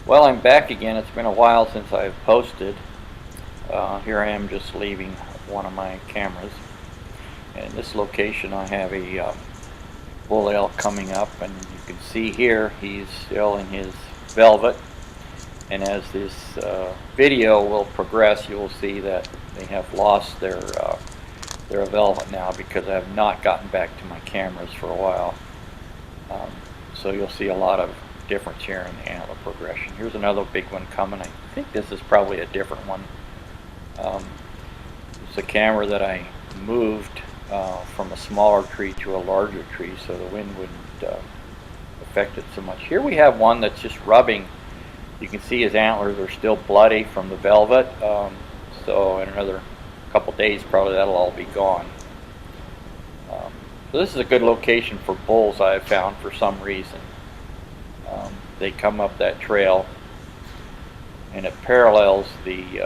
Well, I'm back again. It's been a while since I've posted. Here I am just leaving one of my cameras. And in this location I have a bull elk coming up, and you can see here he's still in his velvet. And as this video will progress, you will see that they have lost their velvet now, because I have not gotten back to my cameras for a while. So you'll see a lot of difference here in the antler progression. Here's another big one coming. I think this is probably a different one. It's a camera that I moved from a smaller tree to a larger tree so the wind wouldn't affect it so much. Here we have one that's just rubbing. You can see his antlers are still bloody from the velvet, so in another couple days probably that'll all be gone. So this is a good location for bulls, I have found, for some reason. They come up that trail, and it parallels the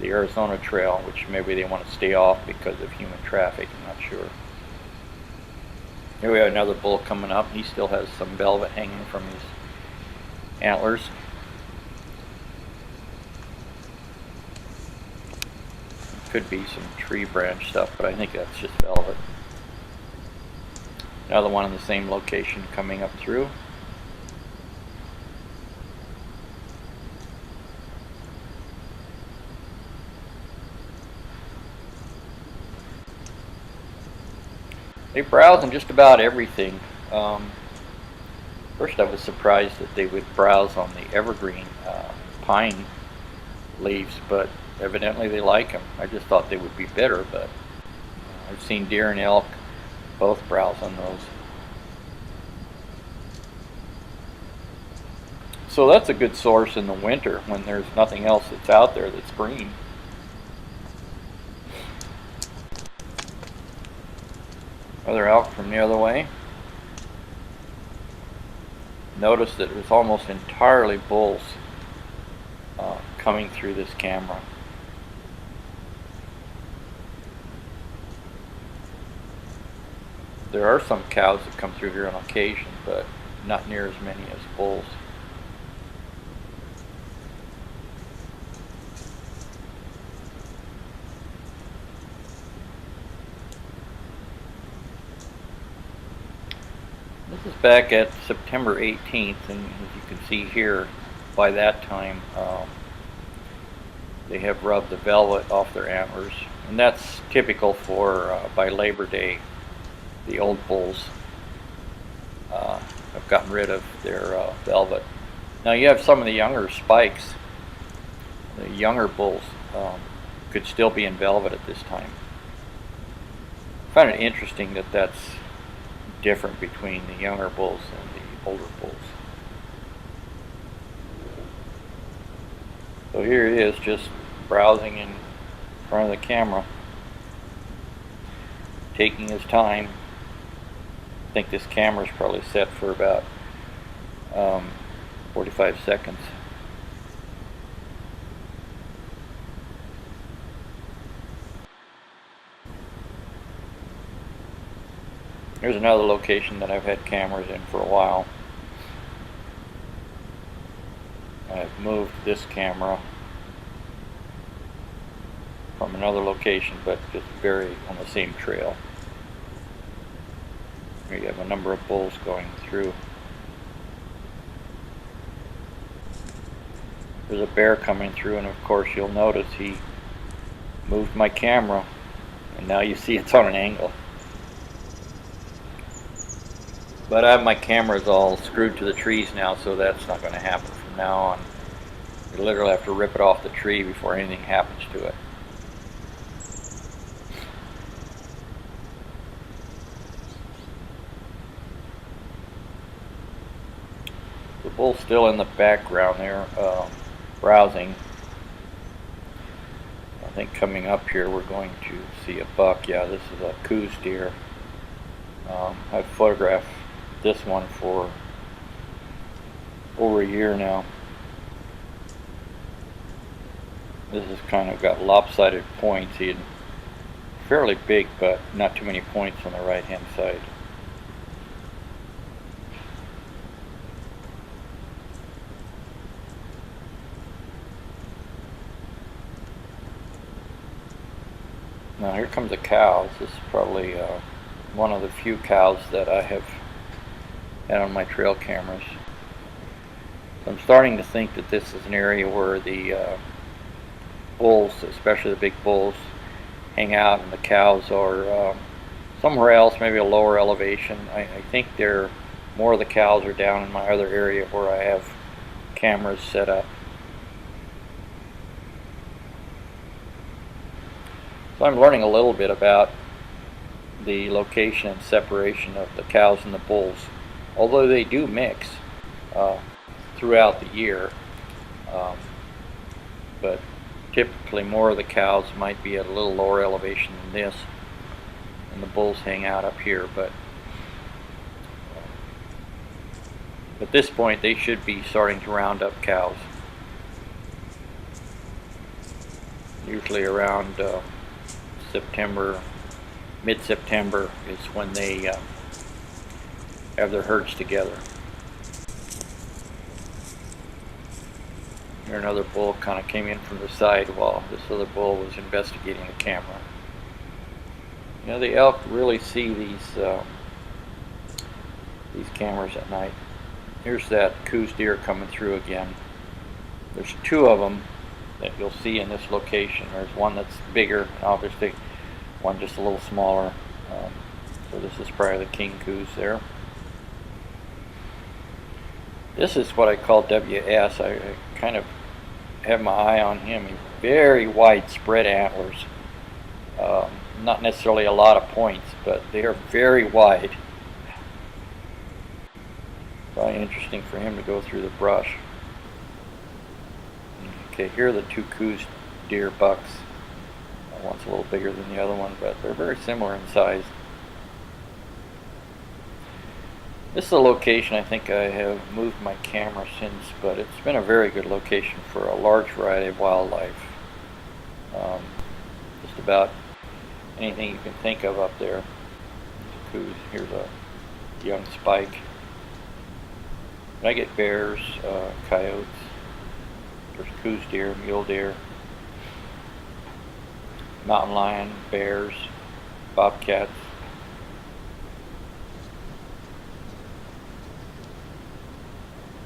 Arizona Trail, which maybe they want to stay off because of human traffic, I'm not sure. Here we have another bull coming up. He still has some velvet hanging from his antlers. Could be some tree branch stuff, but I think that's just velvet. Another one in the same location coming up through. They browse on just about everything. First I was surprised that they would browse on the evergreen pine leaves, but evidently they like them. I just thought they would be bitter, but I've seen deer and elk both browse on those. So that's a good source in the winter when there's nothing else that's out there that's green. Other elk from the other way. Notice that it was almost entirely bulls coming through this camera. There are some cows that come through here on occasion, but not near as many as bulls. This is back at September 18th, and as you can see here, by that time they have rubbed the velvet off their antlers, and that's typical for by Labor Day. The old bulls have gotten rid of their velvet. Now you have some of the younger spikes. The younger bulls could still be in velvet at this time. I find it interesting that that's different between the younger bulls and the older bulls. So here he is, just browsing in front of the camera, taking his time. I think this camera is probably set for about 45 seconds. Here's another location that I've had cameras in for a while. I've moved this camera from another location, but just very on the same trail. Here you have a number of bulls going through. There's a bear coming through, and of course you'll notice he moved my camera, and now you see it's on an angle. But I have my cameras all screwed to the trees now, so that's not going to happen from now on. You literally have to rip it off the tree before anything happens to it. The bull's still in the background there, browsing. I think coming up here we're going to see a buck. Yeah, this is a Coues deer. I've photographed this one for over a year now. This has kind of got lopsided points. He's fairly big, but not too many points on the right hand side. Now here comes the cows. This is probably one of the few cows that I have had on my trail cameras. So I'm starting to think that this is an area where the bulls, especially the big bulls, hang out, and the cows are somewhere else, maybe a lower elevation. I think more of the cows are down in my other area where I have cameras set up. So I'm learning a little bit about the location and separation of the cows and the bulls, although they do mix throughout the year. But typically more of the cows might be at a little lower elevation than this, and the bulls hang out up here. But at this point they should be starting to round up cows. Usually around September, mid-September is when they have their herds together. Here another bull kind of came in from the side while this other bull was investigating the camera. You know, the elk really see these cameras at night. Here's that coos deer coming through again. There's two of them that you'll see in this location. There's one that's bigger, and obviously one just a little smaller. So this is probably the king coos there. This is what I call WS. I kind of have my eye on him. He's very widespread antlers. Not necessarily a lot of points, but they are very wide. Probably interesting for him to go through the brush. Okay, here are the two coos deer bucks. One's a little bigger than the other one, but they're very similar in size. This is a location I think I have moved my camera since, but it's been a very good location for a large variety of wildlife. Just about anything you can think of up there. Coos. Here's a young spike. And I get bears, coyotes. There's coos deer, mule deer, mountain lion, bears, bobcats.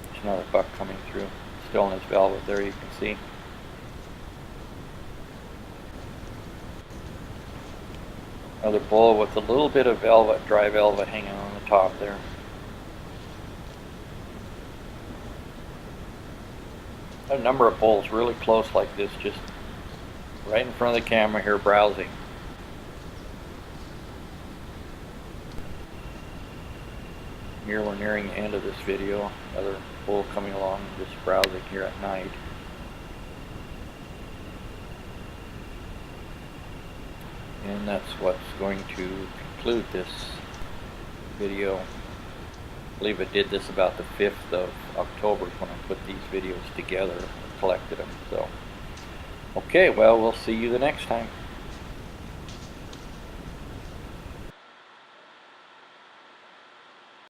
There's another buck coming through, still in his velvet there, you can see. Another bull with a little bit of velvet, dry velvet hanging on the top there. A number of bulls really close like this, just right in front of the camera here browsing. Here we're nearing the end of this video. Another bull coming along, just browsing here at night. And that's what's going to conclude this video. I believe I did this about the 5th of October when I put these videos together and collected them. So, okay, well, we'll see you the next time.